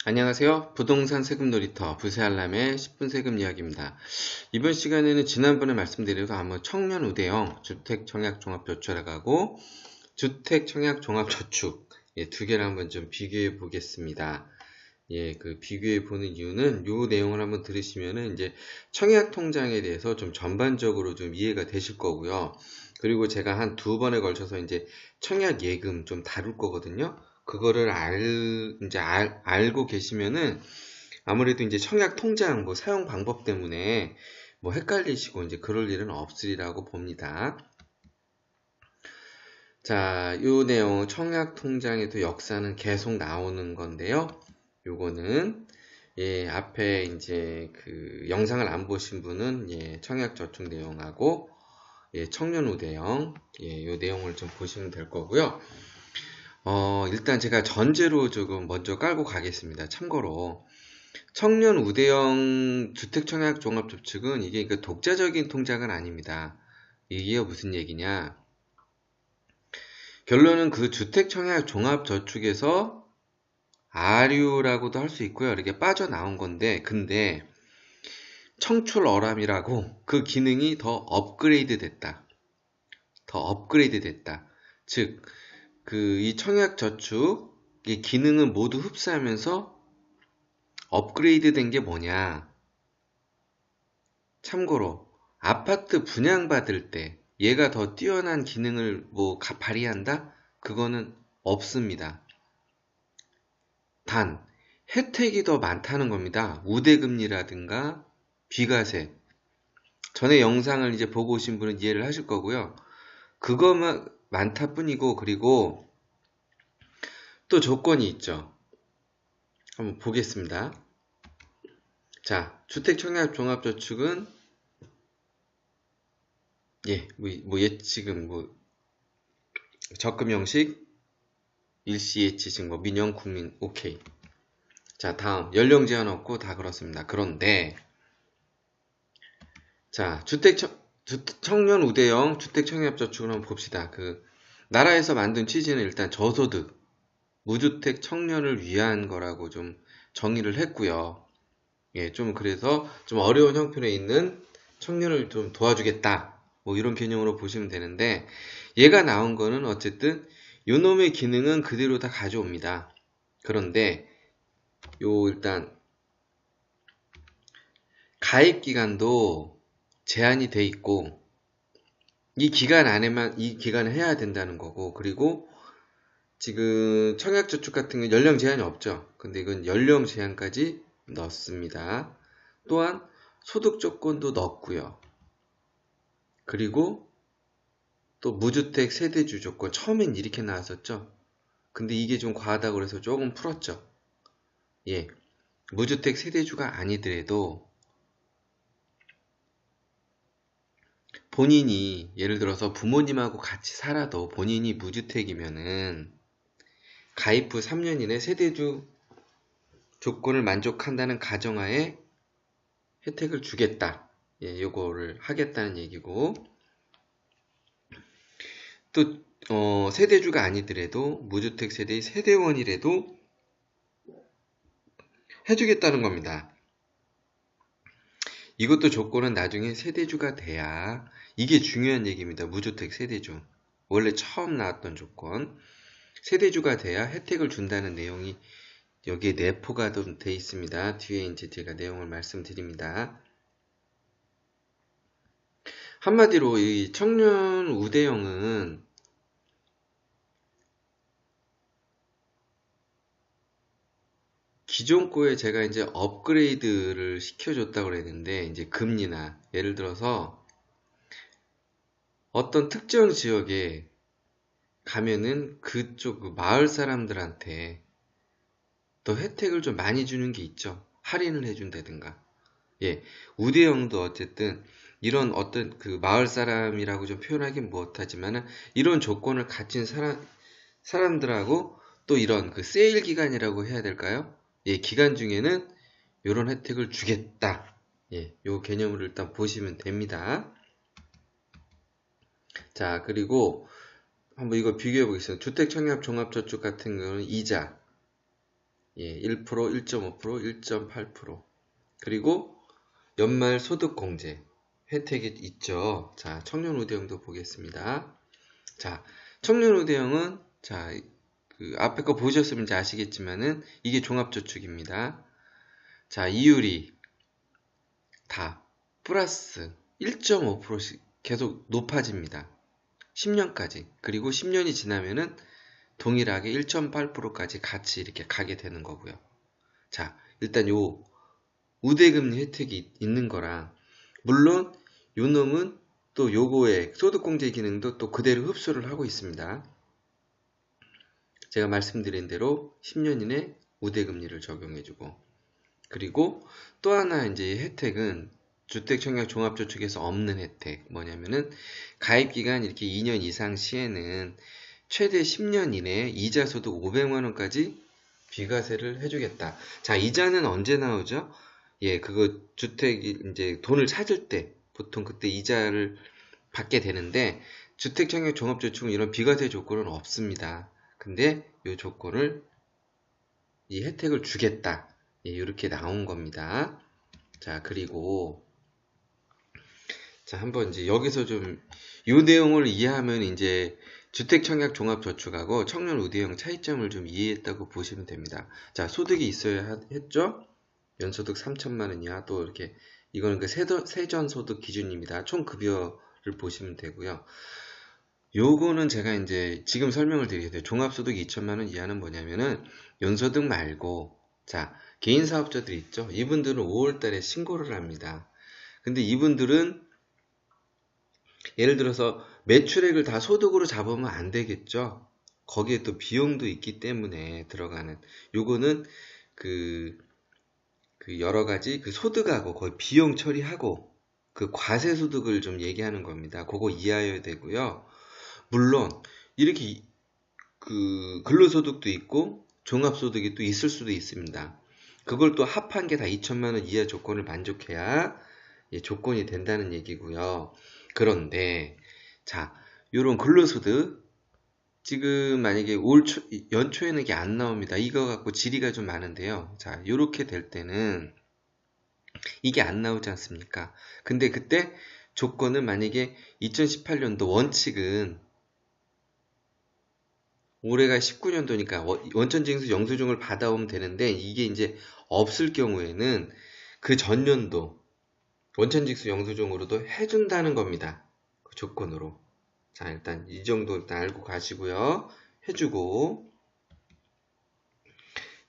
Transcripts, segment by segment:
안녕하세요. 부동산 세금 놀이터 부세알람의 10분 세금 이야기입니다. 이번 시간에는 지난번에 말씀드린 한번 청년 우대형 주택 청약 종합저축하고 주택 청약 종합저축 두 개를 한번 좀 비교해 보겠습니다. 그 비교해 보는 이유는 이 내용을 한번 들으시면은 이제 청약 통장에 대해서 좀 전반적으로 좀 이해가 되실 거고요. 그리고 제가 한 두 번에 걸쳐서 이제 청약 예금 좀 다룰 거거든요. 그거를 알고 계시면은 아무래도 이제 청약 통장 뭐 사용 방법 때문에 뭐 헷갈리시고 이제 그럴 일은 없으리라고 봅니다. 자, 요 내용 청약 통장에도 역사는 계속 나오는 건데요. 요거는 앞에 이제 그 영상을 안 보신 분은 청약 저축 내용하고 청년 우대형 요 내용을 좀 보시면 될 거고요. 일단 제가 전제로 조금 먼저 깔고 가겠습니다. 참고로 청년 우대형 주택청약 종합저축은 이게 그 독자적인 통장은 아닙니다. 이게 무슨 얘기냐? 결론은 그 주택청약 종합저축에서 아류라고도 할 수 있고요. 이렇게 빠져나온 건데, 근데 청출어람이라고 그 기능이 더 업그레이드 됐다. 더 업그레이드 됐다. 즉, 그 이 청약저축의 기능은 모두 흡수하면서 업그레이드 된 게 뭐냐? 참고로 아파트 분양받을 때 얘가 더 뛰어난 기능을 뭐 발휘한다? 그거는 없습니다. 단 혜택이 더 많다는 겁니다. 우대금리라든가 비과세. 전에 영상을 이제 보고 오신 분은 이해를 하실 거고요. 그거만 많다 뿐이고, 그리고 또 조건이 있죠. 한번 보겠습니다. 자, 주택청약종합저축은 지금 적금 형식 일시예치식 민영 국민 오케이. 자, 다음 연령 제한 없고 다 그렇습니다. 그런데 자, 청년 우대형 주택청약저축을 한번 봅시다. 그 나라에서 만든 취지는 일단 저소득 무주택 청년을 위한 거라고 좀 정의를 했고요. 좀 그래서 좀 어려운 형편에 있는 청년을 좀 도와주겠다. 뭐 이런 개념으로 보시면 되는데 얘가 나온 거는 어쨌든 요놈의 기능은 그대로 다 가져옵니다. 그런데 일단 가입 기간도 제한이 돼 있고 이 기간 안에만 이 기간을 해야 된다는 거고, 그리고 지금 청약저축 같은 건 연령 제한이 없죠. 근데 이건 연령 제한까지 넣습니다. 또한 소득 조건도 넣고요. 그리고 또 무주택 세대주 조건 처음엔 이렇게 나왔었죠. 근데 이게 좀 과하다고 그래서 조금 풀었죠. 무주택 세대주가 아니더라도 본인이 예를 들어서 부모님하고 같이 살아도 본인이 무주택이면은 가입 후 3년 이내 세대주 조건을 만족한다는 가정하에 혜택을 주겠다. 요거를 하겠다는 얘기고, 또 세대주가 아니더라도 무주택 세대의 세대원이라도 해주겠다는 겁니다. 이것도 조건은 나중에 세대주가 돼야, 이게 중요한 얘기입니다. 무주택 세대주. 원래 처음 나왔던 조건. 세대주가 돼야 혜택을 준다는 내용이 여기에 내포가 돼 있습니다. 뒤에 이제 제가 내용을 말씀드립니다. 한마디로 이 청년 우대형은 기존 거에 제가 이제 업그레이드를 시켜줬다고 그랬는데, 이제 금리나 예를 들어서 어떤 특정 지역에 가면은 그쪽 그 마을 사람들한테 더 혜택을 좀 많이 주는 게 있죠. 할인을 해준다든가. 우대형도 어쨌든 이런 어떤 그 마을 사람이라고 좀 표현하긴 못하지만은 이런 조건을 갖춘 사람들하고 또 이런 그 세일 기간이라고 해야 될까요? 기간 중에는 이런 혜택을 주겠다. 요 개념을 일단 보시면 됩니다. 자, 그리고 한번 이거 비교해 보겠습니다. 주택청약 종합저축 같은 경우는 이자 예, 1%, 1.5%, 1.8%. 그리고 연말 소득공제 혜택이 있죠. 자, 청년우대형도 보겠습니다. 자, 청년우대형은 자, 그 앞에 거 보셨으면 이제 아시겠지만은 이게 종합저축입니다. 자, 이율이 다 플러스 1.5%씩 계속 높아집니다. 10년까지. 그리고 10년이 지나면은 동일하게 1.8%까지 같이 이렇게 가게 되는 거고요. 자, 일단 요 우대금리 혜택이 있는 거라, 물론 요 놈은 또 요거의 소득공제 기능도 또 그대로 흡수를 하고 있습니다. 제가 말씀드린 대로 10년 이내 우대금리를 적용해주고, 그리고 또 하나 이제 혜택은 주택청약 종합저축에서 없는 혜택 뭐냐면은 가입기간 이렇게 2년 이상 시에는 최대 10년 이내에 이자 소득 500만원까지 비과세를 해주겠다. 자, 이자는 언제 나오죠? 예, 그거 주택 이제 돈을 찾을 때 보통 그때 이자를 받게 되는데, 주택청약 종합저축은 이런 비과세 조건은 없습니다. 근데 이 조건을, 이 혜택을 주겠다. 예, 이렇게 나온 겁니다. 자, 그리고 자, 한번 이제 여기서 좀 이 내용을 이해하면 이제 주택청약 종합저축하고 청년우대형 차이점을 좀 이해했다고 보시면 됩니다. 자, 소득이 있어야 했죠? 연소득 3천만 원 이하, 또 이렇게 이거는 그 세전소득 기준입니다. 총급여를 보시면 되고요. 요거는 제가 이제 지금 설명을 드리겠습니다. 종합소득 2천만 원 이하는 뭐냐면은 연소득 말고, 자, 개인 사업자들 있죠? 이분들은 5월 달에 신고를 합니다. 근데 이분들은 예를 들어서 매출액을 다 소득으로 잡으면 안 되겠죠? 거기에 또 비용도 있기 때문에 들어가는, 요거는 그 여러 가지 그 소득하고 거의 비용 처리하고 그 과세 소득을 좀 얘기하는 겁니다. 그거 이해해야 되고요. 물론 이렇게 그 근로소득도 있고 종합소득이 또 있을 수도 있습니다. 그걸 또 합한 게 다 2천만 원 이하 조건을 만족해야 조건이 된다는 얘기고요. 그런데 자, 요런 근로소득 지금 만약에 연초에는 이게 안 나옵니다. 이거 갖고 질의가 좀 많은데요. 자, 요렇게 될 때는 이게 안 나오지 않습니까? 근데 그때 조건은 만약에 2018년도 원칙은 올해가 19년도니까 원천징수 영수증을 받아오면 되는데, 이게 이제 없을 경우에는 그 전년도 원천징수 영수증으로도 해준다는 겁니다. 그 조건으로. 자, 일단 이 정도 일단 알고 가시고요. 해주고,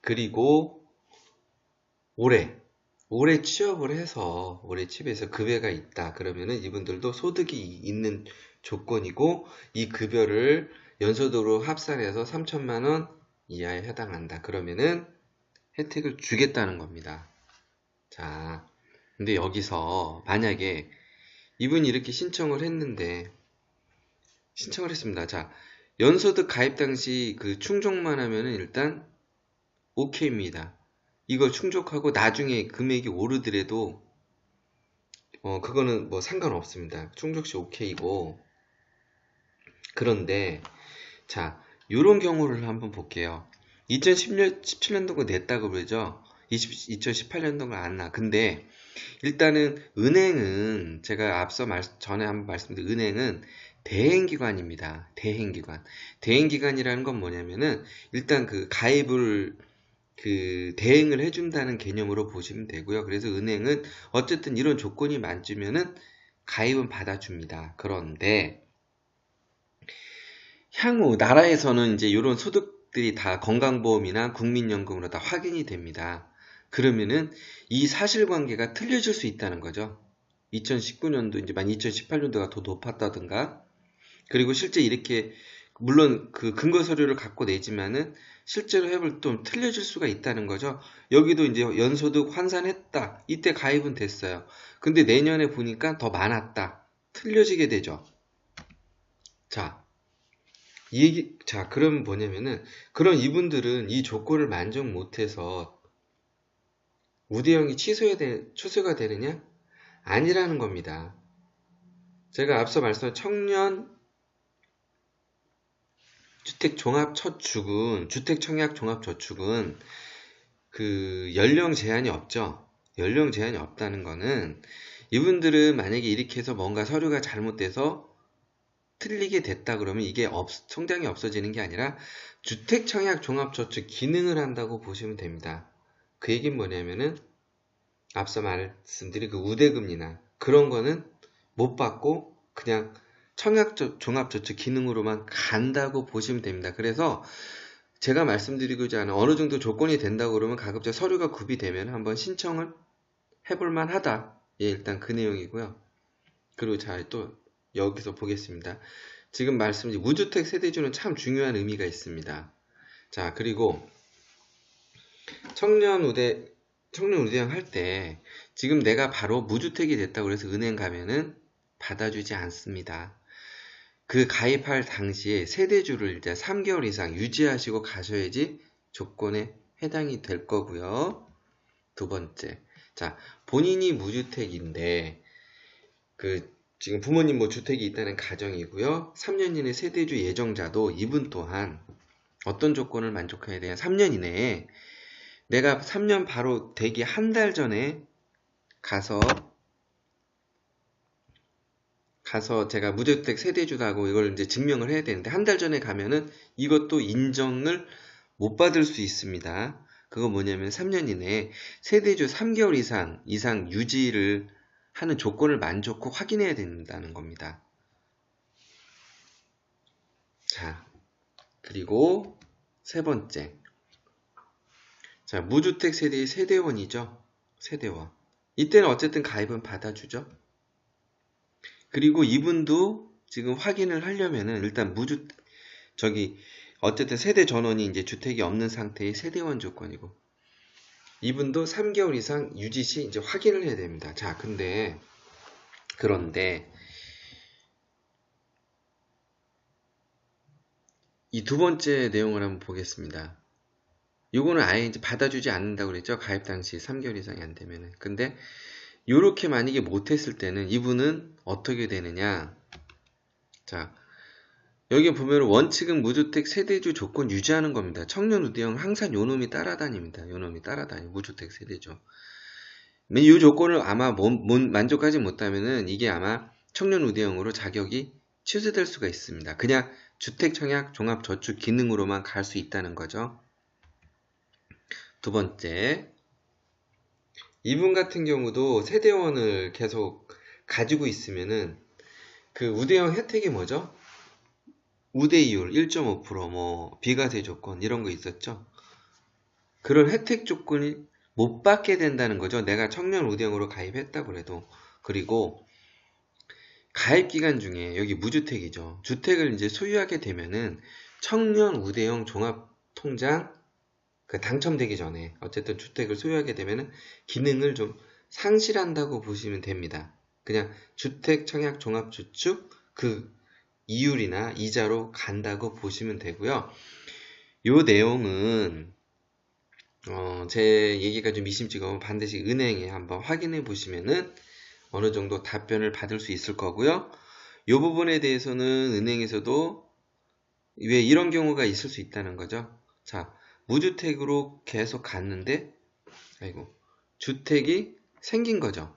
그리고 올해 취업을 해서 올해 취업해서 급여가 있다 그러면은 이분들도 소득이 있는 조건이고, 이 급여를 연소득으로 합산해서 3천만 원 이하에 해당한다 그러면은 혜택을 주겠다는 겁니다. 자, 근데 여기서 만약에 이분이 이렇게 신청을 했는데, 신청을 했습니다. 자, 연소득 가입 당시 그 충족만 하면은 일단 OK입니다. 이걸 충족하고 나중에 금액이 오르더라도 그거는 뭐 상관없습니다. 충족 시 OK이고. 그런데 자, 요런 경우를 한번 볼게요. 2017년도 거 냈다고 그러죠? 2018년도가 안 나. 근데 일단은 은행은 제가 앞서 전에 한번 말씀드린 은행은 대행기관입니다. 대행기관. 대행기관이라는 건 뭐냐면은 일단 그 가입을 그 대행을 해준다는 개념으로 보시면 되고요. 그래서 은행은 어쨌든 이런 조건이 맞으면은 가입은 받아줍니다. 그런데 향후 나라에서는 이제 이런 소득들이 다 건강보험이나 국민연금으로 다 확인이 됩니다. 그러면은 이 사실관계가 틀려질 수 있다는 거죠. 2019년도 이제 만 2018년도가 더 높았다든가, 그리고 실제 이렇게 물론 그 근거 서류를 갖고 내지만은 실제로 해볼 좀 틀려질 수가 있다는 거죠. 여기도 이제 연소득 환산했다. 이때 가입은 됐어요. 근데 내년에 보니까 더 많았다. 틀려지게 되죠. 자, 그럼 뭐냐면은, 그런 이분들은 이 조건을 만족 못해서 우대형이 취소가 되느냐? 아니라는 겁니다. 제가 앞서 말씀한 청년 주택 청약 종합저축은 그 연령 제한이 없죠. 연령 제한이 없다는 거는 이분들은 만약에 이렇게 해서 뭔가 서류가 잘못돼서 틀리게 됐다 그러면 이게 통장이 없어지는 게 아니라 주택청약종합저축 기능을 한다고 보시면 됩니다. 그 얘기는 뭐냐면은 앞서 말씀드린 그 우대금리나 그런 거는 못 받고 그냥 청약종합저축 기능으로만 간다고 보시면 됩니다. 그래서 제가 말씀드리고자 하는 어느 정도 조건이 된다고 그러면 가급적 서류가 구비되면 한번 신청을 해볼만 하다. 예, 일단 그 내용이고요. 그리고 자, 또 여기서 보겠습니다. 지금 말씀드린 무주택 세대주는 참 중요한 의미가 있습니다. 자, 그리고 청년우대형 할 때 지금 내가 바로 무주택이 됐다고 해서 은행 가면은 받아주지 않습니다. 그 가입할 당시에 세대주를 이제 3개월 이상 유지하시고 가셔야지 조건에 해당이 될 거고요. 두 번째, 자, 본인이 무주택인데 지금 부모님 뭐 주택이 있다는 가정이고요. 3년 이내 세대주 예정자도 이분 또한 어떤 조건을 만족해야 돼요? 3년 이내에 내가 3년 바로 되기 한 달 전에 가서 제가 무주택 세대주다고 이걸 이제 증명을 해야 되는데 한 달 전에 가면은 이것도 인정을 못 받을 수 있습니다. 그거 뭐냐면 3년 이내에 세대주 3개월 이상 유지를 하는 조건을 만족하고 확인해야 된다는 겁니다. 자, 그리고 세 번째. 자, 무주택 세대의 세대원이죠. 세대원. 이때는 어쨌든 가입은 받아주죠. 그리고 이분도 지금 확인을 하려면은 일단 어쨌든 세대 전원이 이제 주택이 없는 상태의 세대원 조건이고 이분도 3개월 이상 유지 시 이제 확인을 해야 됩니다. 자, 그런데 이 두 번째 내용을 한번 보겠습니다. 요거는 아예 이제 받아주지 않는다고 그랬죠. 가입 당시 3개월 이상이 안 되면은. 근데 요렇게 만약에 못했을 때는 이분은 어떻게 되느냐. 자, 여기 보면 원칙은 무주택 세대주 조건 유지하는 겁니다. 청년우대형 항상 요놈이 따라다닙니다. 요놈이 따라다니고 무주택 세대주. 이 조건을 아마 만족하지 못하면은 이게 아마 청년우대형으로 자격이 취소될 수가 있습니다. 그냥 주택청약 종합저축 기능으로만 갈 수 있다는 거죠. 두 번째, 이분 같은 경우도 세대원을 계속 가지고 있으면은 그 우대형 혜택이 뭐죠? 우대이율 1.5%, 뭐 비과세 조건 이런 거 있었죠. 그런 혜택 조건이 못 받게 된다는 거죠. 내가 청년 우대형으로 가입했다고 해도. 그리고 가입 기간 중에 여기 무주택이죠. 주택을 이제 소유하게 되면은 청년 우대형 종합통장 당첨되기 전에 어쨌든 주택을 소유하게 되면은 기능을 좀 상실한다고 보시면 됩니다. 그냥 주택 청약 종합저축 그 이율이나 이자로 간다고 보시면 되고요. 요 내용은 제 얘기가 좀 미심쩍으면 반드시 은행에 한번 확인해 보시면은 어느 정도 답변을 받을 수 있을 거고요. 요 부분에 대해서는 은행에서도 왜 이런 경우가 있을 수 있다는 거죠. 자, 무주택으로 계속 갔는데 주택이 생긴 거죠.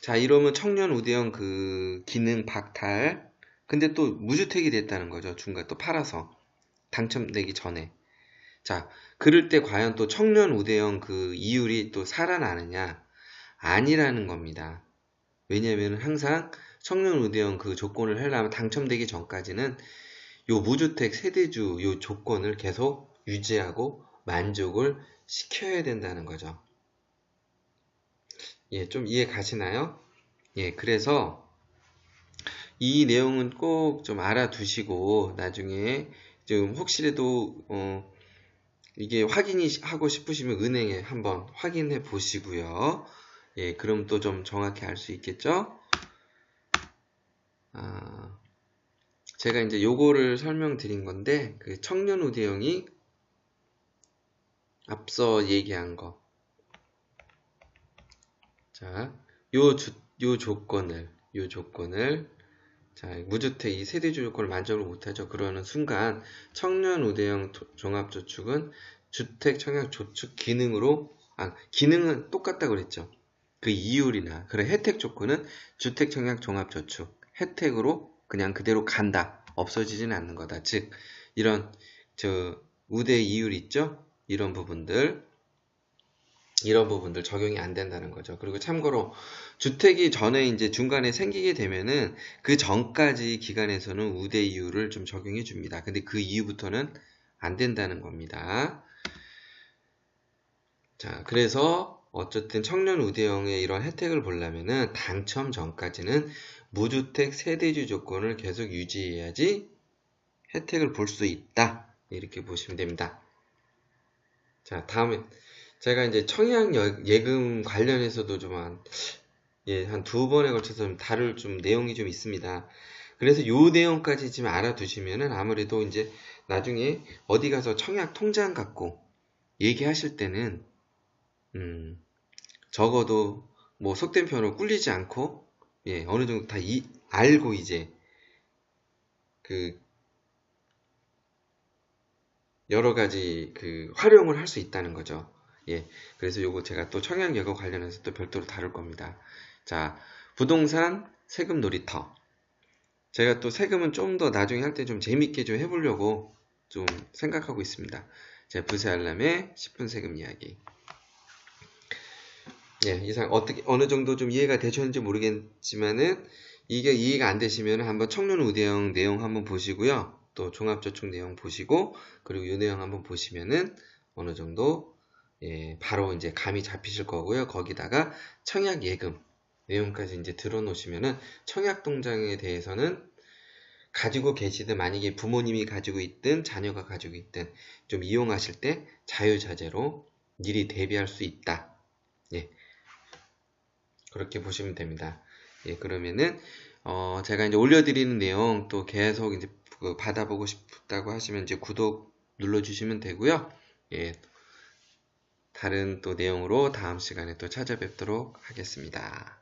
자, 이러면 청년 우대형 그 기능 박탈. 근데 또 무주택이 됐다는 거죠. 중간에 또 팔아서 당첨되기 전에. 자, 그럴 때 과연 또 청년 우대형 그 이율이 또 살아나느냐? 아니라는 겁니다. 왜냐하면 항상 청년 우대형 그 조건을 하려면 당첨되기 전까지는 요 무주택 세대주 요 조건을 계속 유지하고 만족을 시켜야 된다는 거죠. 예, 좀 이해 가시나요? 예, 그래서 이 내용은 꼭 좀 알아두시고 나중에 좀 혹시라도 이게 확인이 하고 싶으시면 은행에 한번 확인해 보시고요. 예, 그럼 또 좀 정확히 알 수 있겠죠? 제가 이제 요거를 설명드린 건데 그 청년 우대형이 앞서 얘기한 거. 자, 요 조건을 자, 무주택 이 세대주 조건을 만족을 못하죠. 그러는 순간 청년 우대형 종합저축은 주택 청약 조축 기능으로, 기능은 똑같다고 그랬죠. 그 이율이나 그런 혜택 조건은 주택 청약 종합 저축 혜택으로 그냥 그대로 간다. 없어지지는 않는 거다. 즉, 이런 우대 이율 있죠? 이런 부분들 적용이 안 된다는 거죠. 그리고 참고로 주택이 전에 이제 중간에 생기게 되면은 그 전까지 기간에서는 우대 이율을 좀 적용해 줍니다. 근데 그 이후부터는 안 된다는 겁니다. 자, 그래서 어쨌든 청년 우대형의 이런 혜택을 보려면은 당첨 전까지는 무주택 세대주 조건을 계속 유지해야지 혜택을 볼 수 있다. 이렇게 보시면 됩니다. 자, 다음에 제가 이제 청약 예금 관련해서도 좀 한 두 번에 걸쳐서 좀 다룰 좀 내용이 좀 있습니다. 그래서 요 내용까지 지금 알아두시면은 아무래도 이제 나중에 어디 가서 청약 통장 갖고 얘기하실 때는 적어도 뭐 속된 표현으로 꿀리지 않고 어느 정도 다 알고 이제 그 여러 가지 활용을 할 수 있다는 거죠. 그래서 요거 제가 또 청약 예고 관련해서 또 별도로 다룰 겁니다. 자, 부동산 세금 놀이터. 제가 또 세금은 좀 더 나중에 할 때 좀 재밌게 좀 해보려고 좀 생각하고 있습니다. 제 부세 알람의 10분 세금 이야기. 이상 어느 정도 좀 이해가 되셨는지 모르겠지만은 이게 이해가 안 되시면 한번 청년 우대형 내용 한번 보시고요. 또 종합저축 내용 보시고 그리고 이 내용 한번 보시면은 어느 정도 바로 이제 감이 잡히실 거고요. 거기다가 청약 예금 내용까지 이제 들어놓으시면은 청약 통장에 대해서는 가지고 계시든 만약에 부모님이 가지고 있든 자녀가 가지고 있든 좀 이용하실 때 자유자재로 미리 대비할 수 있다. 그렇게 보시면 됩니다. 그러면은 제가 이제 올려드리는 내용 또 계속 이제 받아보고 싶다고 하시면 이제 구독 눌러주시면 되고요. 다른 또 내용으로 다음 시간에 또 찾아뵙도록 하겠습니다.